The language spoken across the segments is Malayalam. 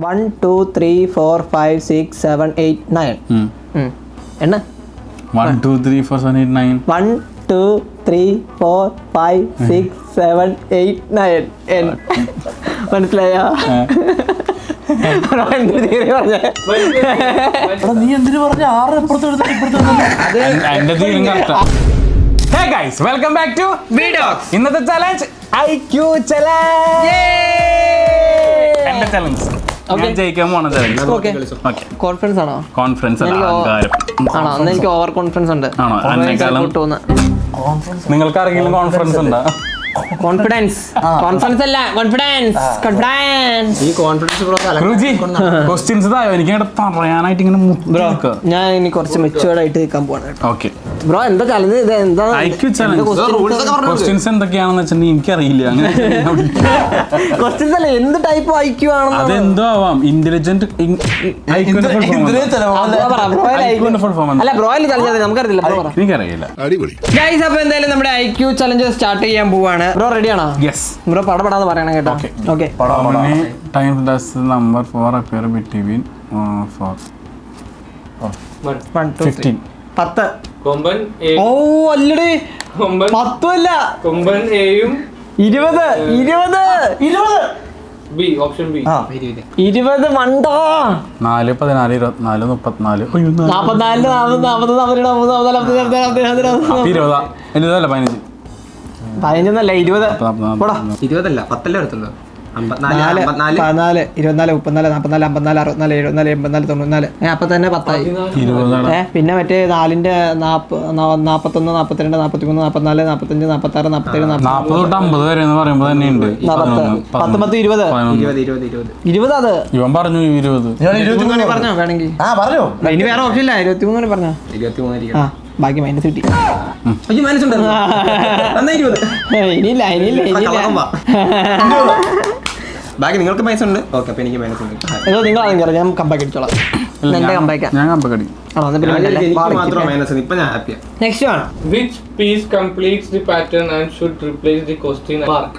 1 2 3 4 5 6 7 8 9 എണ്ണ 1 2 3 4 7 8 9 1 2 3 4 5 6 7 8 9 മനസ്സിലായോ? നീ എന്തിനു പറഞ്ഞ 6 വെൽക്കം ബാക്ക് ടു ഇന്നത്തെ ചലഞ്ച് IQ ചലഞ്ച്. എന്റെ ചലഞ്ച് ഞാൻ ജയിക്കാൻ പോണ ചലഞ്ച്. കോൺഫിഡൻസ് ആണോ? കോൺഫിഡൻസ് ആണോ? അന്ന് എനിക്ക് ഓവർ കോൺഫിഡൻസ് ഉണ്ട്. ആണോ? നിങ്ങൾക്ക് ആരെങ്കിലും കോൺഫിഡൻസ് ഉണ്ടോ? കോൺഫിഡൻസ് അല്ല കോൺഫിഡൻസ് ഈ കോൺഫിഡൻസ് ക്വസ്റ്റ്യൻസ് തായോ എനിക്ക് പറയാനായിട്ട് ഇങ്ങനെ ഞാൻ ഇനി കുറച്ച് മെച്ചുവേർഡ് ആയിട്ട് നിൽക്കാൻ പോവാണ്. ഓക്കെ ബ്രോ എന്താ ചലഞ്ച്? ഇത് എന്താ IQ ചലഞ്ച്? ക്വസ്റ്റ്യൻസ് എന്തൊക്കെയാണെന്ന് വെച്ചിട്ടുണ്ടെങ്കിൽ എനിക്കറിയില്ല. ക്വസ്റ്റ്യൻസ് അല്ല, എന്ത് ടൈപ്പ് IQ ആണെന്ന് അതെന്തോ ആവാം. ഇന്റലിജന്റ് അല്ല ബ്രോയിൽ ചലഞ്ച് നമുക്കറിയില്ല. എനിക്കറിയില്ല. ഗൈസ്, അപ്പൊ എന്തായാലും നമ്മുടെ IQ ചലഞ്ച് സ്റ്റാർട്ട് ചെയ്യാൻ പോവാണ്. ബ്രോ റെഡി ആണോ? യെസ്. ബ്രോ പടപടാന്ന് പറയണം കേട്ടോ. Okay. Time does number 4 appear between 4 1 2 3 10. കൊമ്പൻ എ. ഓ അല്ലടി, കൊമ്പൻ 10 അല്ല, കൊമ്പൻ എയും 20 ബി. Option B 20 മണ്ടോ. 4 14 24 34 44 15 15 20 20 10 എടുത്തുള്ളൂ. 4 24 24 34 34 54 64 74 74 94 അപ്പൊ തന്നെ 10 ആയി. പിന്നെ മറ്റേ 4ന്റെ 41 42 43 44 45 46 47 40 തൊട്ട് 50 വരെ എന്ന് പറയുമ്പോ തന്നെ ഉണ്ട് 10 20 അത് ഇവൻ പറഞ്ഞു 20 പറഞ്ഞോ വേണമെങ്കിൽ. ഇനി വേറെ ഓപ്ഷൻ ഇല്ല. 23 പറഞ്ഞോ. 23 ആ ബാക്കി മൈനസ് കിട്ടി. മൈനസ് ഇനിയില്ല ബാക്കി നിങ്ങൾക്ക് മൈനസ് ഉണ്ട്. ഓക്കെ, അപ്പൊ എനിക്ക് മൈനസ് ഉണ്ട്. നിങ്ങൾ ആദ്യം കയറി, ഞാൻ കമ്പാക്ക് അടിച്ചോളാം. എന്റെ കമ്പാക്കാ. ഞാൻ കമ്പക്കടി. ആണോ? മാത്രം മൈനസ്. ഇപ്പൊ ഞാൻ ഹാപ്പിയാ. Next one. Which piece completes the pattern and should replace the question mark?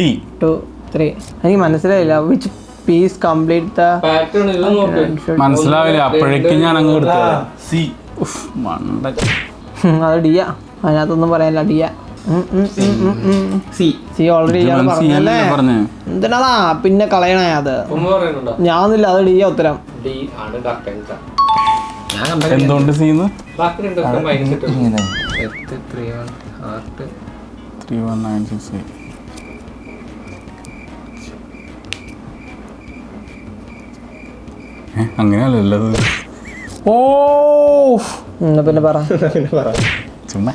D 2 3 എനിക്ക് മനസ്സിലായില്ല. Which piece complete the pattern ഇത് നോക്ക്. മനസ്സിലാവില്ല. അപ്പോഴേക്കും ഞാൻ അങ്ങ് എടുത്തോളാം. C. മണ്ട. അത് ഡിയാ. അതിനകത്തൊന്നും പറയാനില്ല. ഡിയാ. സി ഓൾറെഡി പറഞ്ഞല്ലേ. എന്തിനാ പിന്നെ കളയണേ? അത് ഒന്ന് പറയുന്നുണ്ടോ? ഞാനില്ല. അത് ഡിയാ ഉത്തരം. ഡി ആണ് കറക്റ്റ് ആൻസർ. എന്തുകൊണ്ട് ചെയ്യുന്നു? ബാക്കി രണ്ടൊക്കെ മൈനസ് ഇട്ടു. 31968 അങ്ങനെയല്ലല്ലോ. ഓ പിന്നെ പറ. ചുമ്മാ.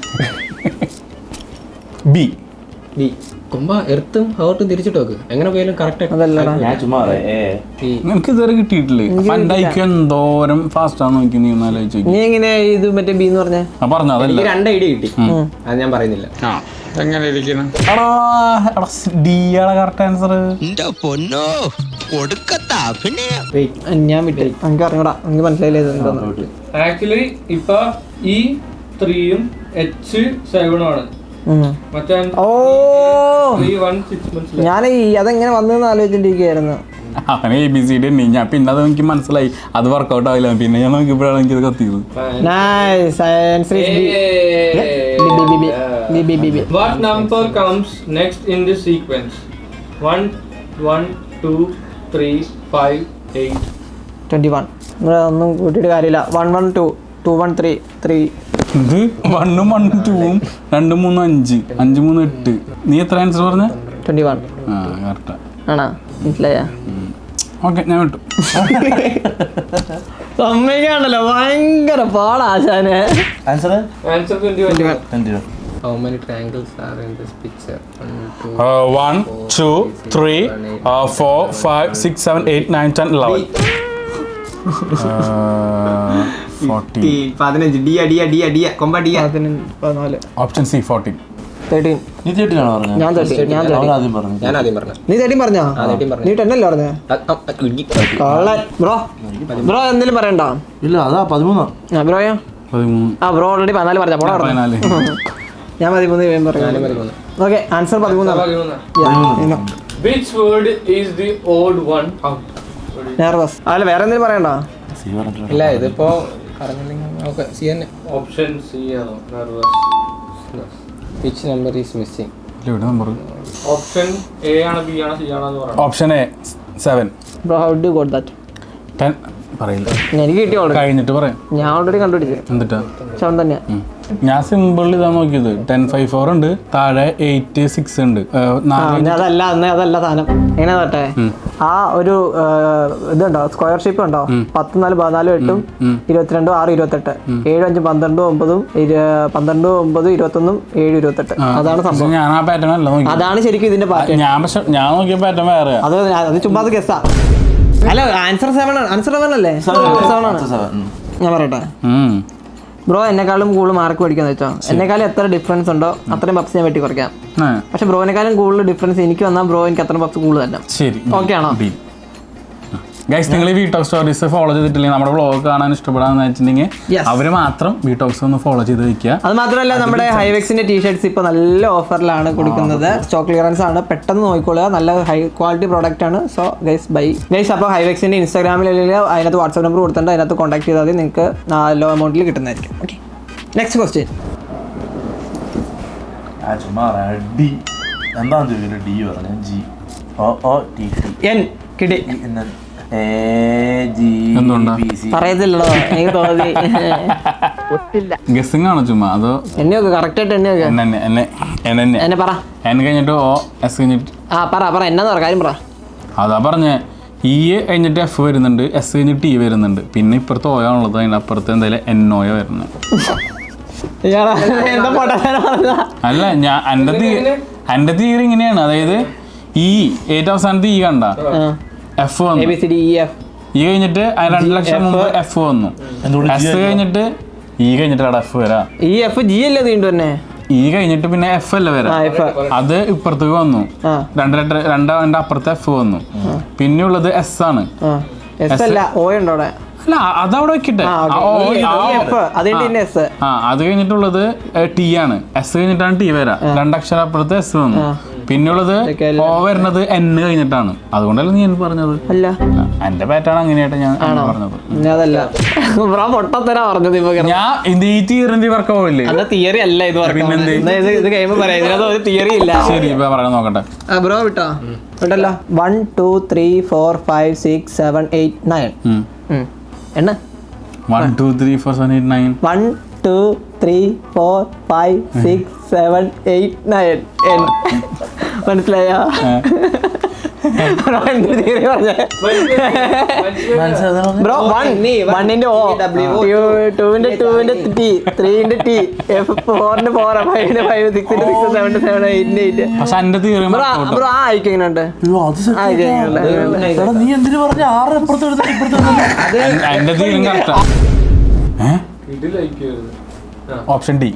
ബി കൊമ്പ എർത്തും ഹൗട്ടും തിരിച്ചിട്ട് നോക്ക്. എങ്ങനെ പോയാലും കറക്റ്റ്. അതല്ലടാ, നിനക്ക് ഇതുവരെ കിട്ടിയിട്ടില്ലേ? പണ്ടായിക്കും എന്തോരം ഫാസ്റ്റ് ആണെന്ന് നോക്കി. നീ ഒന്ന് ആലോചിച്ച് നീ എങ്ങനെ ഇത് മറ്റേ ബി എന്ന് പറഞ്ഞേ? പറഞ്ഞു അതല്ല. 2 ഐഡിയ കിട്ടി. അത് ഞാൻ പറയുന്നില്ല. എങ്ങനെ ഇരിക്കണം? ഡിയാണ് കറക്റ്റ് ആൻസർ. ഞാൻ വിട്ടു. എനിക്ക് അറിഞ്ഞൂടാ. എനിക്ക് മനസ്സിലായില്ലേ? ആക്ച്വലി ഇപ്പൊ ഈ 3 ഉം H7 ആണ്. ഓ ഞാൻ അതെങ്ങനെ വന്നെന്ന് ആലോചിച്ചിട്ടിരിക്കുകയായിരുന്നു. അവനെ ABCD ഉണ്ട്. ഞാൻ പിന്നെ അത് എനിക്ക് മനസ്സിലായി അത് വർക്കൗട്ട് ആവില്ല. പിന്നെ ഞാൻ നോക്കിയപ്പോഴാണ് എനിക്കത് കത്തിയത്. What number comes next in this sequence? 1 1 2 3 5 8 21. ഒന്നും കൂട്ടിയിട്ട് കാര്യമില്ല. 1 1 2 2 1 3 3. ഇത് 1 ഉം 1 ഉം 2 ഉം 2 3 5 5 3 8. നീ എത്ര ആൻസർ പറഞ്ഞ? 21. കറക്റ്റാ. ആണോ? മനസ്സിലായ? ഓക്കെ, ഞാൻ വിട്ടു. സമ്മതിക്കാണല്ലോ, ഭയങ്കര പാടാശാന്. Answer 21. How many triangles are in this picture? 1 2 3 4 5 6 7 8 9 10 11 15. ഡിയ കൊമ്പ ഡിയ. 14. Option C 14. 13. നീ 13 ആണോ പറഞ്ഞത്? ഞാൻ 13. ഞാൻ ആദ്യം പറഞ്ഞു. നീ 13 പറഞ്ഞോ? നീ 10 അല്ലേ പറഞ്ഞേ? കള്ളൻ. ബ്രോ എന്തെങ്കിലും പറയണ്ടോ? ഇല്ല, അതാ 13. ബ്രോയോ? 13. ബ്രോ ഓൾറെഡി 14 പറഞ്ഞ. പോടാ. 14. ഞാൻ 13 പറയാം. Okay, answer 13. Which word is the odd one out? Nervous. അല്ല വേറെ എന്തെങ്കിലും പറയണ്ടോ? ഇല്ല ഇതിപ്പോ പറഞ്ഞില്ലെങ്കിൽ നമുക്ക് സി തന്നെ. Option C ആണോ? Nervous. Which number is missing? Number Option A ആണ്, B ആണ്, C ആണോ എന്ന് പറയാം. Option A 7. Bro how do got that? 10 പറയില്ല, എനിക്ക് കിട്ടി ഓൾറെഡി. കഴിഞ്ഞിട്ട് പറയാം. ഞാൻ ഓൾറെഡി കണ്ടുപിടിച്ചു. എന്നിട്ടാ 7 തന്നെയാ. ഞാൻ സിമ്പിൾ ഇതാ നോക്കിയത്. 1054 ഉണ്ട്, താഴെ 86 ഉണ്ട്. അതല്ല സാധനം. എങ്ങനെ തട്ടെ ആ ഒരു ഇതുണ്ടോ, സ്ക്വയർ ഷിപ്പ് ഉണ്ടോ? 10 4 14 8 22 6 28 7 5 12 9 12 9 21 7 28. അതാണ് സംഭവം. ഞാൻ ആ പാറ്റേൺ അല്ല നോക്കി. അതാണ് ശരിക്കും ഇതിന്റെ പാറ്റേൺ. ഞാൻ നോക്കിയ പാറ്റേൺ വേറെ. അത് ചുമ്മാ ഗസ്സാ. അല്ല ആൻസർ 7 ആണ്. ആൻസർ 7 അല്ലേ? 7 ആണ്. ഞാൻ പറയട്ടെ ബ്രോ, എന്നെക്കാളും കൂടുതൽ മാർക്ക് മേടിക്കാന്ന് വെച്ചോ. എന്നെക്കാളും എത്ര ഡിഫറൻസ് ഉണ്ടോ അത്രയും പപ്സ് ഞാൻ വെട്ടി കുറയ്ക്കാം. പക്ഷെ ബ്രോനെക്കാളും കൂടുതൽ ഡിഫറൻസ് എനിക്ക് വന്നാൽ ബ്രോ എനിക്ക് അത്ര പപ്സ് കൂടുതൽ തന്നെ. ശരി, ഓക്കെ ആണോ? ഗൈസ്, നിങ്ങൾ ഈ വീട്ടോക്സ് സ്റ്റോറീസ് ഫോളോ ചെയ്തിട്ടില്ലെങ്കിൽ, നമ്മുടെ വ്ളോഗ് കാണാൻ ഇഷ്ടപ്പെടാന്ന് വെച്ചിട്ടുണ്ടെങ്കിൽ അവര് മാത്രം വീട്ടോക്സ് ഒന്ന് ഫോളോ ചെയ്ത് വെക്കുക. അത് മാത്രമല്ല നമ്മുടെ ഹൈവെക്സിന്റെ ടീഷർട്സ് ഇപ്പൊ നല്ല ഓഫറിലാണ് കൊടുക്കുന്നത്. സ്റ്റോക്ക് ക്ലിയറൻസ് ആണ്, പെട്ടെന്ന് നോക്കിക്കൊള്ളുക. നല്ല ഹൈ ക്വാളിറ്റി പ്രോഡക്റ്റ് ആണ്. So guys bye guys. അപ്പോൾ ഹൈവെക്സിന്റെ ഇൻസ്റ്റാഗ്രാമിൽ അല്ലെങ്കിൽ അതിനകത്ത് വാട്സ്ആപ്പ് നമ്പർ കൊടുത്തിട്ടുണ്ട്, അതിനകത്ത് കോൺടാക്ട് ചെയ്താൽ മതി. നിങ്ങൾക്ക് ലോ എമൗണ്ടിൽ കിട്ടുന്നതായിരിക്കും. Okay, next question. എൻ കിട്ടി. പറയത്തില്ലടോ, എനിക്ക് തോന്നി. ഗസ്സിംഗ് ആണോ ചുമ്മാ അതോ? എന്നെയൊക്കെ കറക്റ്റ് ആയിട്ട് എന്നെ പറ. എൻ കഴിഞ്ഞിട്ട് ഓ, എസ് കഴിഞ്ഞിട്ട് പറ എന്നാന്ന് പറ, കാര്യം പറ. അതാ പറഞ്ഞേ. ഇ കഴിഞ്ഞിട്ട് എഫ് വരുന്നുണ്ട്, എസ് കഴിഞ്ഞിട്ട് ടി വരുന്നുണ്ട്, പിന്നെ ഇപ്പുറത്ത് ഓയാണുള്ളത്. അതിൻ്റെ അപ്പുറത്ത് എന്തായാലും എന്നോയ വരുന്നത്. അല്ല, എൻ്റെ തിയറി ഇങ്ങനെയാണ്. അതായത് ഈ ഏറ്റവും അവസാനത്ത് ഈ കണ്ട എഫ് വന്നു, ഇ കഴിഞ്ഞിട്ട് 2 ലക്ഷം മുമ്പ് എഫ് വന്നു, എസ് കഴിഞ്ഞിട്ട് ഇ കഴിഞ്ഞിട്ട് അവിടെ എഫ് വരാ. ഈ എഫ് ജി അല്ലേ നീണ്ടു തന്നെ? ഇ കഴിഞ്ഞിട്ട് പിന്നെ എഫ് അല്ല വരാ. അത് ഇപ്പുറത്തേക്ക് വന്നു, 2 അപ്പുറത്ത് എഫ് വന്നു. പിന്നെ ഉള്ളത് എസ് ആണ്. അല്ല, അതവിടെ വെക്കട്ടെ. അത് കഴിഞ്ഞിട്ടുള്ളത് ടി ആണ്. എസ് കഴിഞ്ഞിട്ടാണ് ടി വരാ. 2 അക്ഷരം അപ്പുറത്ത് എസ് വന്നു. പിന്നുള്ളത് ഓ വരുന്നത് എൻ കഴിഞ്ഞിട്ടാണ്. അതുകൊണ്ടല്ല നീ എനിക്ക് പറഞ്ഞത്. അല്ല, എന്റെ പാറ്റാണ് അങ്ങനെയായിട്ട് ഞാൻ പറഞ്ഞത്. അതല്ല, ഞാൻ ഈ തിയറി വർക്ക് ആവില്ലേ? തിയറി അല്ല ഇത്. തിയറി ഇല്ല. ശരി, ഇപ്പൊ പറയാൻ നോക്കട്ടെ. ബ്രോ വിട്ടോ വിട്ടല്ലോ. 1 2 3 4 5 6 7 8 9 എണ്ണ. 1 2 3 4 7 8 9 1 2 3 4 5 6 7 8 9 മനസ്സിലായോ? ബ്രോ 1 ഓ, 2 T, 3 T, 4 4, 5 5, 6 6, 7 7, 8 8. പക്ഷെ എന്റെ തിയറി ബ്രോ ആ ആയിക്ക് എങ്ങനെയുണ്ട്? നീ എന്തിനു പറഞ്ഞ 6 എന്റെ തിയറി കറക്റ്റാ. Option D.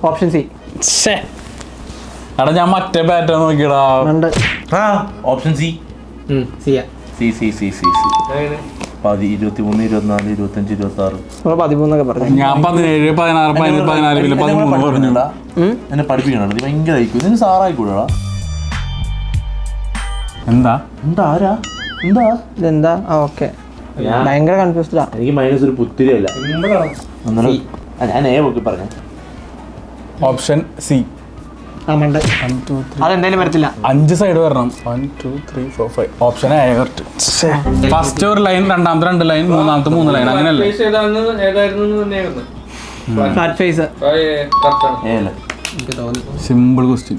Option C. എടാ, ഞാൻ മറ്റേ പാറ്റേൺ നോക്കിയടാ. Option C. സി 23 24 25 26. 13 പറഞ്ഞു. ഞാൻ 17 16 15 14 പിന്നെ 13 പറഞ്ഞുടാ. എന്നെ പഠിപ്പിക്കണോ? നീ ഭയങ്കര ആയിക്കോ. ഇതിന് സാറായിക്കൂടാ. എന്താ ആരാ ഇതെന്താ? ഓക്കെ, ഭയങ്കര കൺഫ്യൂസ്ഡാ. എനിക്ക് മൈനസ് ഒരു പുത്തിരിയല്ല. ഞാൻ നോക്കി പറഞ്ഞു. Option C. അതെന്തായാലും വരത്തില്ല. 5 സൈഡ് വരണം. 1 2 3 4 5. Option A correct. ഫസ്റ്റ് ഒരു ലൈൻ, രണ്ടാമത്തെ 2 ലൈൻ, മൂന്നാമത്തെ 3 ലൈൻ, അങ്ങനെയല്ലേ? Flat face. Simple question.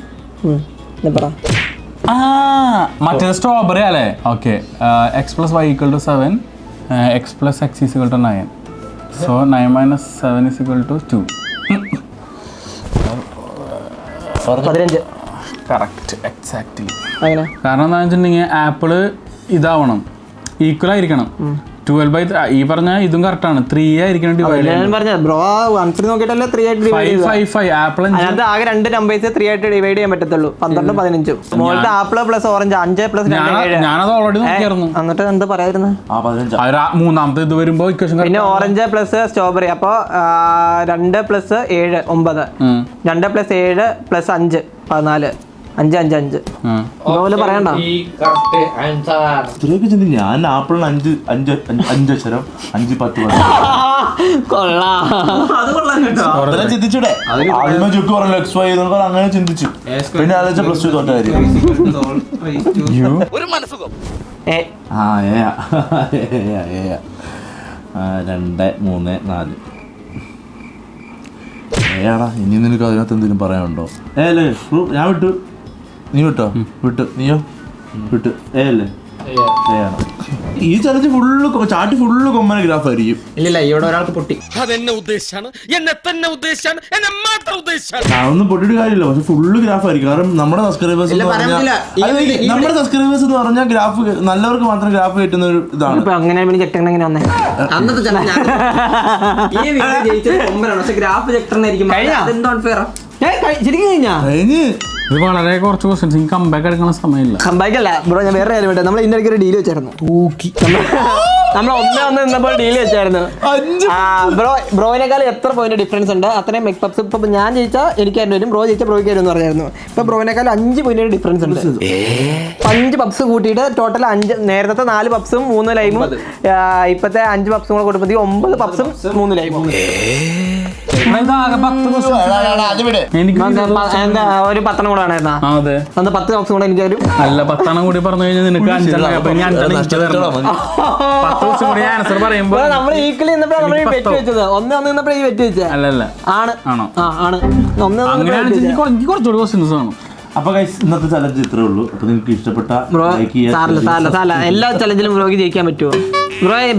മറ്റേ സ്ട്രോബെറി അല്ലേ? Okay. X plus y equal to 7, x plus x is equal to 9. So 9 minus 7 is equal to 2. 15. Correct, exactly. അങ്ങനെ. കാരണം എന്താണെന്ന് വെച്ചിട്ടുണ്ടെങ്കിൽ ആപ്പിള് ഇതാവണം, ഈക്വൽ ആയിരിക്കണം. 12 ഈ പറഞ്ഞ ഇതും കറക്റ്റ് ആണ്. 3 ആയിരിക്കണം ഡിവൈഡ്. ഞാൻ പറഞ്ഞ ബ്രോ ആൻസർ നോക്കിയിട്ടല്ലേ 3 ആയിട്ട് ഡിവൈഡ് 5 ആപ്പിൾ അതിനകത്ത് ആകെ 2 നമ്പേഴ്സ് 3 ആയിട്ട് ഡിവൈഡ് ചെയ്യാൻ പറ്റത്തുള്ളൂ. 12 15. മുകളിലത്തെ ആപ്പിൾ പ്ലസ് ഓറഞ്ച് 5 പ്ലസ് 2 7. ഞാനത് ഓൾറെഡി നോക്കിയായിരുന്നു. എന്നിട്ട് എന്താ പറയായിരുന്നു? മൂന്നാമത്തെ ഇത് വരുമ്പോ ഇക്വേഷൻ പിന്നെ ഓറഞ്ച് പ്ലസ് സ്ട്രോബെറി അപ്പൊ 2 പ്ലസ് 7 9. 2 plus 7 plus 5 14. 5 5 5 അതുപോലെ പറയണ്ട. ഇത്രയൊക്കെ ചിന്തി. ഞാൻ ആപ്പിളിന് 5 അക്ഷരം 5 10 ചിന്തിച്ചൂടെ? ആദ്യമേ ചുക്ക് പറഞ്ഞു എക്സ് വൈ അങ്ങനെ ചിന്തിച്ചു. പിന്നെ ആലോചിച്ച പ്ലസ് 2 തൊട്ട കാര്യം. ഒരു മനസ്സുഖം. 2 3 4 ഏടാ. ഇനി നിനക്ക് അതിനകത്ത് എന്തെങ്കിലും പറയാനുണ്ടോ? അല്ലേ ഞാൻ വിട്ടു. നീ വിട്ടോ? വിട്ടു. നീയോ? വിട്ടു. അല്ലേ ഈ ചലഞ്ച് ഫുള്ള് ചാട്ടി ഫുള്ള് കൊമ്മന ഗ്രാഫ് ആയിരിക്കും. ഇല്ല ഇവിടെ ഒരാൾക്ക് പൊട്ടി. അതെന്നെ ഉദ്ദേശാണ്, എന്നെ തന്നെ ഉദ്ദേശാണ്, എന്നെ മാത്രം ഉദ്ദേശാണ്. അതൊന്നും പൊട്ടിയിട്ട് കാര്യമില്ല. പക്ഷെ ഫുള്ള് ഗ്രാഫ് ആയിരിക്കും. കാരണം നമ്മുടെ സബ്സ്ക്രൈബേഴ്സ് നമ്മുടെ സബ്സ്ക്രൈബേഴ്സ് എന്ന് പറഞ്ഞാൽ ഗ്രാഫ് നല്ലവർക്ക് മാത്രം ഗ്രാഫ് കിട്ടുന്ന ഒരു ഇതാണ്. അന്നത്തെ ഗ്രാഫ് ചെക്ടറിനായിരിക്കും. ശരിക്കും കഴിഞ്ഞാ ഇത് വളരെ കുറച്ച് ക്വസ്റ്റ്യൻസ് കമ്പാക്ക് എടുക്കുന്ന സമയമില്ല. കമ്പാക്കല്ല ബ്രോ, ഞാൻ വേറെ കാര്യം വിട്ടെ. നമ്മൾ ഇതിന്റെ ഇടയ്ക്ക് ഒരു ഡീൽ വെച്ചായിരുന്നു. നമ്മൾ ഒന്ന് നിന്നപ്പോൾ ഡീൽ വെച്ചായിരുന്നു. ബ്രോയിനേക്കാൾ എത്ര പോയിന്റ് ഡിഫറൻസ് ഉണ്ട് അത്രയും മെക്പപ്സ്. ഇപ്പൊ ഞാൻ ജയിച്ചാൽ എനിക്കായിരുന്നു വരും, ബ്രോ ജയിച്ചാൽ ബ്രോയ്ക്ക് വരും എന്ന് പറഞ്ഞായിരുന്നു. ഇപ്പൊ ബ്രോയിനേക്കാൾ 5 പോയിന്റ് ഡിഫറൻസ് ഉണ്ട്. 5 പപ്സ് കൂട്ടിയിട്ട് ടോട്ടൽ 5. നേരത്തെ 4 പപ്സും 3 ലൈമും ഇപ്പത്തെ 5 പപ്സും കൂടെ കൂട്ടുമ്പോൾ 9 പപ്സും 3 ലൈമും. എന്താ ഒരു 10 കൂടെ ആണായിരുന്നാ? അതെ, 10 പപ്സും കൂടെ എനിക്ക് വരും. അല്ല 10 കൂടി പറഞ്ഞു കഴിഞ്ഞാൽ നിനക്ക് 5 ആൻസർ പറയുമ്പോ നമ്മൾ ഈക്വലി നിന്നപ്പോഴാണ് നമ്മൾ വെറ്റ് വെച്ചത്. ഒന്ന് നിന്നപ്പോഴേ ഈ വെറ്റ് വെച്ചത് അല്ലല്ല ആണ്. ആണോ? ആണ്. അങ്ങനെയാണെങ്കിൽ കുറച്ചുകൂടി ക്വസ്റ്റ്യൻസ് ആണ്. അപ്പൊ ഇന്നത്തെ ചലഞ്ച് ഇത്രേ ഉള്ളൂ. അപ്പൊ നിങ്ങൾക്ക് ഇഷ്ടപ്പെട്ട എല്ലാ ചലഞ്ചിലും ബ്രോക്ക് ജയിക്കാൻ പറ്റുമോ?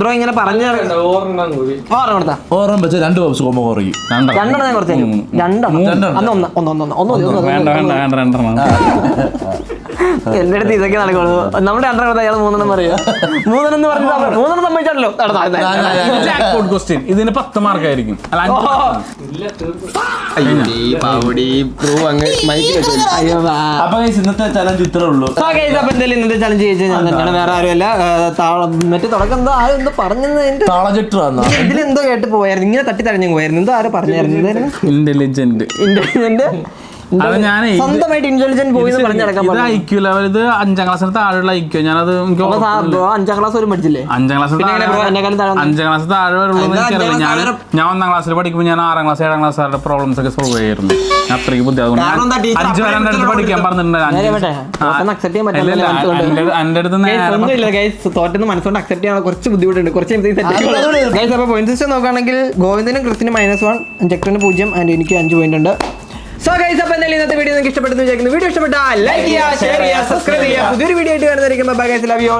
ബ്രോ ഇങ്ങനെ പറഞ്ഞു ഓർമ്മ വെച്ചാൽ 2 പപ്സ് കൊമ്പ കുറയും. 2 ഞാൻ കുറച്ച് 2 എന്റെ അടുത്ത് ഇതൊക്കെ നടക്കുള്ളൂ. നമ്മുടെ 2 അയാൾ 3 പറയുക. 3 പറഞ്ഞാൽ 3 സംഭവിച്ചാണല്ലോ. ഇതിന് 10 മാർക്കായിരിക്കും. അപ്പൊ ഇന്നത്തെ ചലഞ്ച് ഇത്രേ ഉള്ളൂ. ഇന്നത്തെ ചലഞ്ച് ചെയ്ത് ഞാൻ തന്നെയാണ്, വേറെ ആരുമല്ല. മറ്റേ തുടക്കം എന്തോ ആരും എന്തോ പറഞ്ഞത് ഇതിലെന്തോ കേട്ട് പോയായിരുന്നു. ഇങ്ങനെ തട്ടി തടഞ്ഞു പോയായിരുന്നു. എന്തോ ആരും പറഞ്ഞായിരുന്നു. ഇന്റലിജന്റ് സ്വന്തമായിട്ട് ഇന്റലിജന്റ് പോയി പറഞ്ഞടക്കാൻ ഇത് ഐക്യു ലെവൽ. ഇത് 5ാം ക്ലാസ്സിന് താഴെയുള്ള ഐക്യു. ഞാനത് 5ാം ക്ലാസ് വരും പഠിച്ചില്ലേ? 5ാം ക്ലാസ് താഴെ വരുള്ളൂ. ഞാൻ 1ാം ക്ലാസ്സിൽ പഠിക്കുമ്പോൾ ഞാൻ 6ാം ക്ലാസ് 7ാം ക്ലാസ്സുകാരുടെ പ്രോബ്ലംസ് ഒക്കെ സോൾവ് ചെയ്യായിരുന്നു. അത്രയ്ക്ക് ബുദ്ധി. അതുകൊണ്ട് 5 വരെ എൻ്റെ അടുത്ത് പഠിക്കാൻ പറഞ്ഞിട്ടുണ്ട്. എന്റെ അടുത്ത് തോറ്റെന്ന് മനസ്സുകൊണ്ട് അക്സെപ്റ്റ് ചെയ്യാൻ കുറച്ച് ബുദ്ധിമുട്ടുണ്ട്. കുറച്ച് പോയിന്റ് സിസ്റ്റം നോക്കുകയാണെങ്കിൽ ഗോവിന്ദനും ക്രിസ്റ്റിനും -1, ജക്ടറിന് 0 ആൻഡ് എനിക്ക് 5 പോയിന്റ് ഉണ്ട്. സോ ഗൈസ്, അപ്പോൾ എന്തായാലും ഇന്നത്തെ വീഡിയോ നിങ്ങൾക്ക് ഇഷ്ടപ്പെട്ടെന്ന് വിചാരിക്കുന്നു. വീഡിയോ ഇഷ്ടപ്പെട്ടാൽ ലൈക്ക് ചെയ്യുക, ഷെയർ ചെയ്യുക, സബ്സ്ക്രൈബ് ചെയ്യുക. പുതിയൊരു വീഡിയോ ആയിട്ട് കാണുന്നതായിരിക്കും. Bye guys, love U.